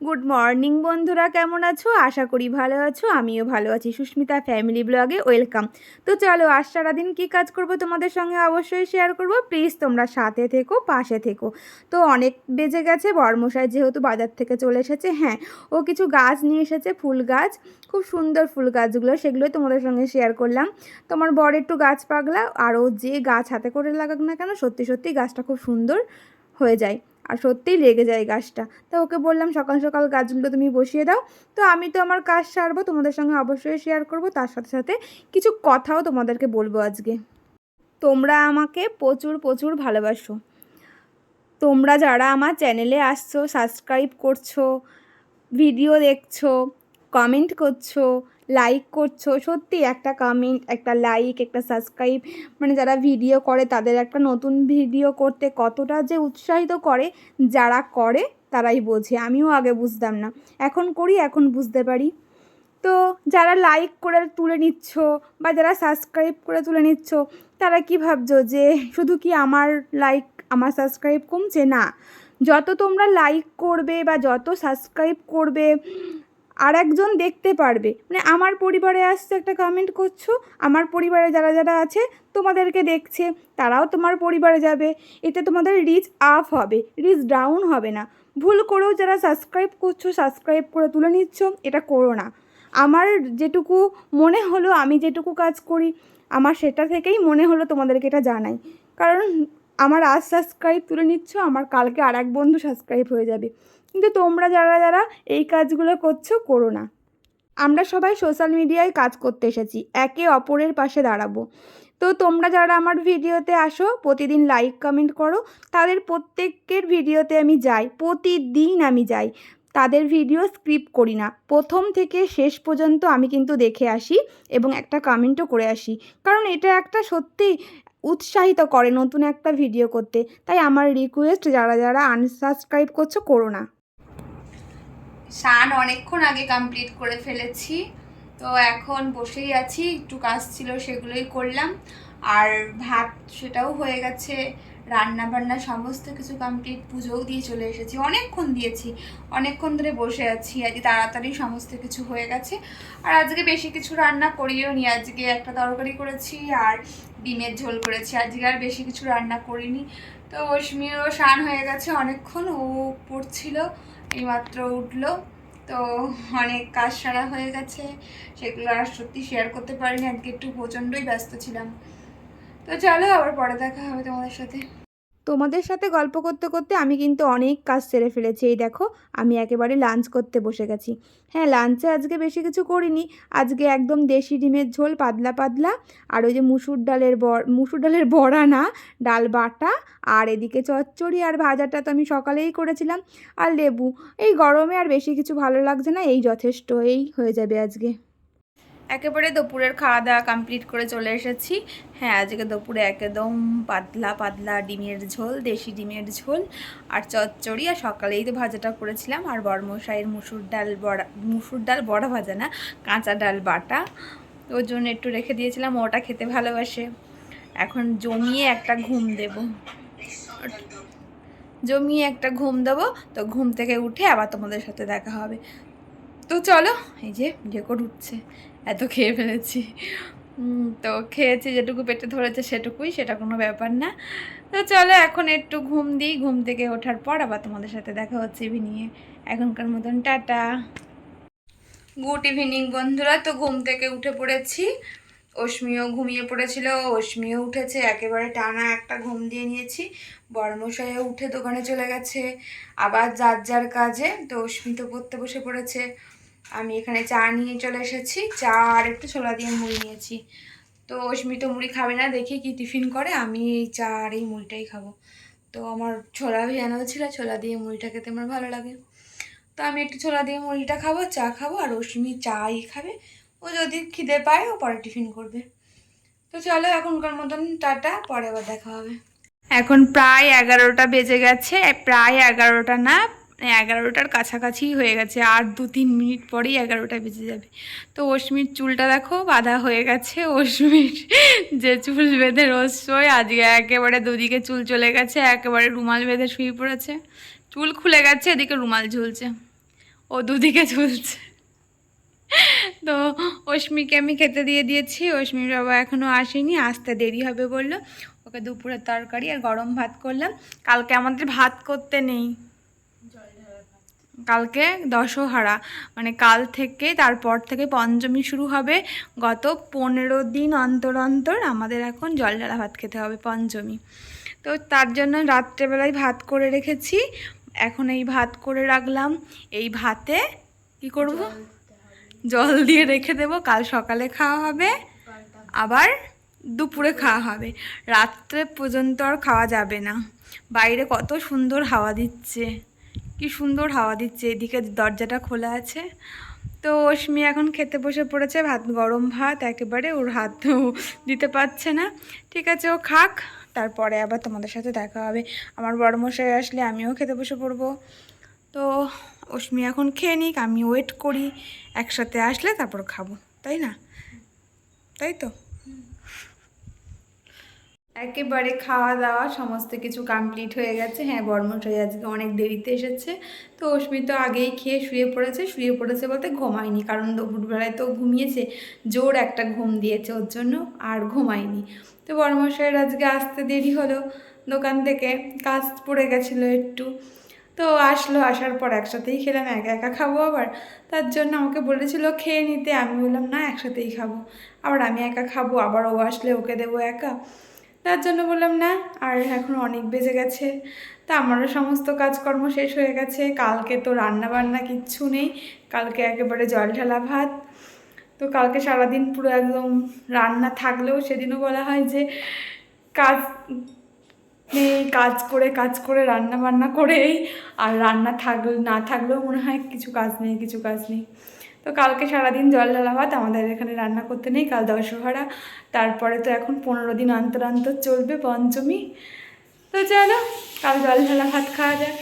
Good morning বন্ধুরা, কেমন আছো? আশা করি ভালো আছো। আমিও ভালো আছি। সুস্মিতা ফ্যামিলি ব্লগে ওয়েলকাম। তো চলো, আজ সারাদিন কী কাজ করব তোমাদের সঙ্গে অবশ্যই শেয়ার করব। প্লিজ তোমরা সাথে থেকো, পাশে থেকো। তো অনেক বেজে গেছে, বর্মশাই যেহেতু বাজার থেকে চলে এসেছে। হ্যাঁ, ও কিছু গাছ নিয়ে এসেছে, ফুল গাছ, খুব সুন্দর ফুল গাছগুলো, সেগুলোই তোমাদের সঙ্গে শেয়ার করলাম। তোমার বর একটু গাছ পাগলা, আর ও যে গাছ হাতে করে লাগাক না কেন, সত্যি সত্যি গাছটা খুব সুন্দর হয়ে যায়, আর সত্যিই লেগে যায় গাছটা। তো ওকে বললাম সকাল সকাল গাছগুলো তুমি বসিয়ে দাও। তো আমি তো আমার কাজ সারবো, তোমাদের সঙ্গে অবশ্যই শেয়ার করব, তার সাথে সাথে কিছু কথাও তোমাদেরকে বলবো আজকে। তোমরা আমাকে প্রচুর প্রচুর ভালোবাসো। তোমরা যারা আমার চ্যানেলে আসছো, সাবস্ক্রাইব করছো, ভিডিও দেখছো, কমেন্ট করছো, লাইক করছো, সত্যি একটা কমেন্ট, একটা লাইক, একটা সাবস্ক্রাইব, মানে যারা ভিডিও করে তাদের একটা নতুন ভিডিও করতে কতটা যে উৎসাহিত করে, যারা করে তারাই বোঝে। আমিও আগে বুঝতাম না, এখন করি, এখন বুঝতে পারি। তো যারা লাইক করে তুলে নিচ্ছ বা যারা সাবস্ক্রাইব করে তুলে নিচ্ছ, তারা কি ভাবছো যে শুধু কি আমার লাইক, আমার সাবস্ক্রাইব কমছে? না, যত তোমরা লাইক করবে বা যত সাবস্ক্রাইব করবে, আর একজন দেখতে পারবে। মানে আমার পরিবারে আসছে, একটা কমেন্ট করছো, আমার পরিবারে যারা যারা আছে তোমাদেরকে দেখছে, তারাও তোমার পরিবারে যাবে। এতে তোমাদের রিচ আপ হবে, রিচ ডাউন হবে না। ভুল করেও যারা সাবস্ক্রাইব করছো, সাবস্ক্রাইব করে তুলে নিচ্ছ, এটা করো না। আমার যেটুকু মনে হলো, আমি যেটুকু কাজ করি, আমার সেটা থেকেই মনে হলো তোমাদেরকে এটা জানাই। কারণ আমার আজ সাবস্ক্রাইব তুলে নিচ্ছ, আমার কালকে আর এক বন্ধু সাবস্ক্রাইব হয়ে যাবে। কিন্তু তোমরা যারা যারা এই কাজগুলো করছো, করো না। আমরা সবাই সোশ্যাল মিডিয়ায় কাজ করতে এসেছি, একে অপরের পাশে দাঁড়াবো। তো তোমরা যারা আমার ভিডিওতে আসো, প্রতিদিন লাইক কমেন্ট করো, তাদের প্রত্যেকের ভিডিওতে আমি যাই, প্রতিদিন আমি যাই। তাদের ভিডিও স্ক্রিপ করি না, প্রথম থেকে শেষ পর্যন্ত আমি কিন্তু দেখে আসি এবং একটা কমেন্টও করে আসি। কারণ এটা একটা সত্যি উৎসাহিত করে নতুন একটা ভিডিও করতে। তাই আমার রিকোয়েস্ট, যারা যারা আনসাবস্ক্রাইব করছো, করো না। স্নান অনেকক্ষণ আগে কমপ্লিট করে ফেলেছি, তো এখন বসেই আছি, একটু কাজ ছিল সেগুলোই করলাম। আর ভাত সেটাও হয়ে গেছে, রান্না বান্না সমস্ত কিছু কমপ্লিট, পুজোও দিয়ে চলে এসেছি, অনেকক্ষণ দিয়েছি, অনেকক্ষণ ধরে বসে আছি। আজকে তাড়াতাড়ি সমস্ত কিছু হয়ে গেছে। আর আজকে বেশি কিছু রান্না করিও নি, আজকে একটা তরকারি করেছি আর ডিমের ঝোল করেছি, আজকে আর বেশি কিছু রান্না করিনি। তো অশ্মিরও স্নান হয়ে গেছে অনেকক্ষণ, ও পড়ছিল, এইমাত্র উঠলো। তো অনেক কাজ সারা হয়ে গেছে, সেগুলো আর সত্যি শেয়ার করতে পারিনি, আজকে একটু প্রচণ্ডই ব্যস্ত ছিলাম। তো চলো, আবার পরে দেখা হবে তোমাদের সাথে। তোমাদের সাথে গল্প করতে করতে আমি কিন্তু অনেক কাজ সেরে ফেলেছি। এই দেখো, আমি একেবারে লাঞ্চ করতে বসে গেছি। হ্যাঁ, লাঞ্চে আজকে বেশি কিছু করিনি। আজকে একদম দেশি ডিমের ঝোল, পাতলা পাতলা, আর ওই যে মুসুর ডালের বড়া না, ডাল বাটা, আর এদিকে চচ্চড়ি আর ভাজাটা তো আমি সকালেই করেছিলাম, আর লেবু। এই গরমে আর বেশি কিছু ভালো লাগছে না, এই যথেষ্ট, এই হয়ে যাবে আজকে। একেবারে দুপুরের খাওয়া দাওয়া কমপ্লিট করে চলে এসেছি। হ্যাঁ, আজকে দুপুরে একদম পাতলা পাতলা ডিমের ঝোল, দেশি ডিমের ঝোল আর চচ্চড়ি, আর সকালেই তো ভাজাটা করেছিলাম, আর বড়মশাইয়ের মুসুর ডাল বড়া ভাজা না, কাঁচা ডাল বাটা, ওর জন্য একটু রেখে দিয়েছিলাম, ওটা খেতে ভালোবাসে। এখন জমিয়ে একটা ঘুম দেবো। তো ঘুম থেকে উঠে আবার তোমাদের সাথে দেখা হবে। তো চলো, এই যে রেকর্ড উঠছে, এত খেয়ে ফেলেছি। তো খেয়েছি, যেটুকু পেটে ধরেছে সেটুকুই, সেটা কোনো ব্যাপার না। তো চলো এখন একটু ঘুম দিই, ঘুম থেকে ওঠার পর আবার তোমাদের সাথে দেখা হচ্ছে ইভিনিংয়ে। এখনকার মতন টাটা, গুড ইভিনিং বন্ধুরা। তো ঘুম থেকে উঠে পড়েছি, অশ্মিও ঘুমিয়ে পড়েছিল, অশ্মিও উঠেছে, একেবারে টানা একটা ঘুম দিয়ে নিয়েছি। বর্মশাইও উঠে দোকানে চলে গেছে, আবার যার যার কাজে। তো অশ্মি তো পড়তে বসে পড়েছে। আমি এখানে চা নিয়ে চলে এসেছি, চা আর একটু ছোলা দিয়ে মুড়ি নিয়েছি। তো অশ্মি তো মুড়ি খাবে না, দেখি কি টিফিন করে, আমি এই চা আর এই মুড়িটাই খাবো। তো আমার ছোলা ভেজানো ছিল, ছোলা দিয়ে মুড়িটা খেতে আমার ভালো লাগে। তো আমি একটু ছোলা দিয়ে মুড়িটা খাবো, চা খাবো, আর অশ্মি চাই খাবে। ও যদি খিদে পায় ও পরে টিফিন করবে। তো চলো, এখনকার মতন টাটা, পরে আবার দেখা হবে। এখন প্রায় 11টা বেজে গেছে, প্রায় 11টা না, 11টার কাছাকাছি হয়ে গেছে, আর 2-3 মিনিট পরেই 11টা বেজে যাবে। তো অশ্মির চুলটা দেখো বাঁধা হয়ে গেছে, অশ্মির যে চুল বেঁধে রোজ শোয়, আজকে একেবারে দুদিকে চুল চলে গেছে, একেবারে রুমাল বেঁধে শুয়ে পড়েছে, চুল খুলে গেছে, এদিকে রুমাল ঝুলছে। ও দুদিকে ঝুলছে। তো অশ্মিকে আমি খেতে দিয়ে দিয়েছি। অশ্মির বাবা এখনও আসেনি, আসতে দেরি হবে বললো। ওকে দুপুরের তরকারি আর গরম ভাত করলাম। কালকে আমাদের ভাত করতে নেই, কালকে দশহারা, মানে কাল থেকে, তারপর থেকে পঞ্চমী শুরু হবে। গত 15 দিন অন্তর অন্তর আমাদের এখন জল ঢালা ভাত খেতে হবে পঞ্চমী। তো তার জন্য রাত্রেবেলায় ভাত করে রেখেছি। এখন এই ভাত করে রাখলাম। এই ভাতে কি করব, জল দিয়ে রেখে দেবো, কাল সকালে খাওয়া হবে, আবার দুপুরে খাওয়া হবে। রাত্রে পর্যন্ত আর খাওয়া যাবে না। বাইরে কত সুন্দর হাওয়া দিচ্ছে, কি সুন্দর হাওয়া দিচ্ছে, এদিকে দরজাটা খোলা আছে। তো অশ্মি এখন খেতে বসে পড়েছে, ভাত, গরম ভাত একেবারে, ওর হাত দিতে পারছে না। ঠিক আছে, ও খাক, তারপরে আবার তোমাদের সাথে দেখা হবে। আমার বড়মশাই আসলে আমিও খেতে বসে পড়বো। তো অশ্মি এখন খেয়ে নিক, আমি ওয়েট করি, একসাথে আসলে তারপর খাবো, তাই না? তাই তো। একেবারে খাওয়া দাওয়া সমস্ত কিছু কমপ্লিট হয়ে গেছে। হ্যাঁ, বর্মশাই আজকে অনেক দেরিতে এসেছে। তো অশ্মি তো আগেই খেয়ে শুয়ে পড়েছে। শুয়ে পড়েছে বলতে ঘুমায়নি, কারণ দুপুরবেলায় তো ঘুমিয়েছে, জোর একটা ঘুম দিয়েছে, ওর জন্য আর ঘুমায়নি। তো বর্মশাইয়ের আজকে আসতে দেরি হলো, দোকান থেকে কাজ পড়ে গেছিলো একটু। তো আসলো, আসার পর একসাথেই খেলাম, একা একা খাবো আবার, তার জন্য আমাকে বলেছিল খেয়ে নিতে। আমি বললাম না, একসাথেই খাবো, আবার আমি একা খাবো, আবার ও আসলে ওকে দেবো একা, তার জন্য বললাম না। আর এখন অনেক বেজে গেছে, তা আমারও সমস্ত কাজকর্ম শেষ হয়ে গেছে। কালকে তো রান্না বান্না কিচ্ছু নেই, কালকে একেবারে জল ঢালা ভাত। তো কালকে সারাদিন পুরো একদম রান্না থাকলেও সেদিনও বলা হয় যে কাজ নেই, কাজ করে রান্না বান্না করেই, আর রান্না না থাকলেও মনে হয় কিছু কাজ নেই, কিছু কাজ নেই। তো কালকে সারাদিন জল ঢালা ভাত, আমাদের এখানে রান্না করতে নেই, কাল দশহারা, তারপরে তো এখন 15 দিন অন্তর অন্তর চলবে পঞ্চমী। তো চলো কাল জল ঢালা ভাত খাওয়া যাক।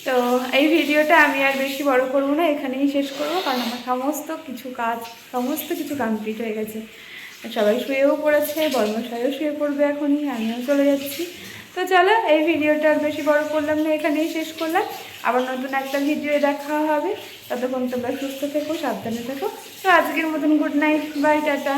তো এই ভিডিওটা আমি আর বেশি বড় করবো না, এখানেই শেষ করবো, কারণ আমার সমস্ত কিছু কমপ্লিট হয়ে গেছে। সবাই শুয়েও পড়েছে, বর্মশাইও শুয়ে পড়বে এখনই, আমিও চলে যাচ্ছি। তো চলো এই ভিডিওটা আর বেশি বড় করলাম না, এখানেই শেষ করলাম। আবার নতুন একটা ভিডিও দেখা হবে, ততক্ষণ তোমরা সুস্থ থেকো, সাবধানে থেকো। তো আজকের মতন গুড নাইট, বাই, টাটা।